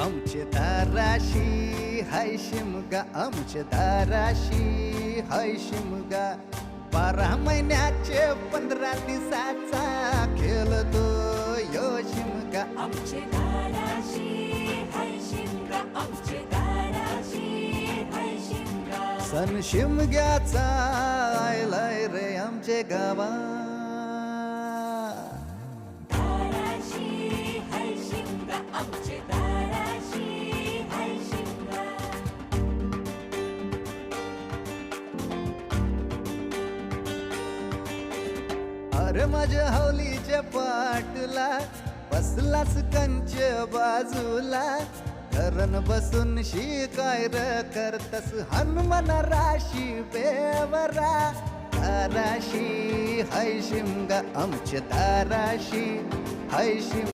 आमचे दाराशी हाय शिमगा, आमचे दाराशी हाय शिमगा. 12 महिन्याचे 15 दिवसाचा खेळतो यो शिमगा. आमचे दाराशी हाय शिमगा, आमचे दाराशी हाय शिमगा. सण शिमग्याचा आयलाय रे आमचे गावा. दाराशी हाय शिमगा, आमचे दाराशी हाय शिमगा. अरे माझ्या हौलीच्या पाटला बसलास कंच बाजूला. धरण बसून शिकाय र करतस हनुमान राशी बेवरा. दाराशी हाय शिमगा, आमच्या दाराशी हाय शिमगा.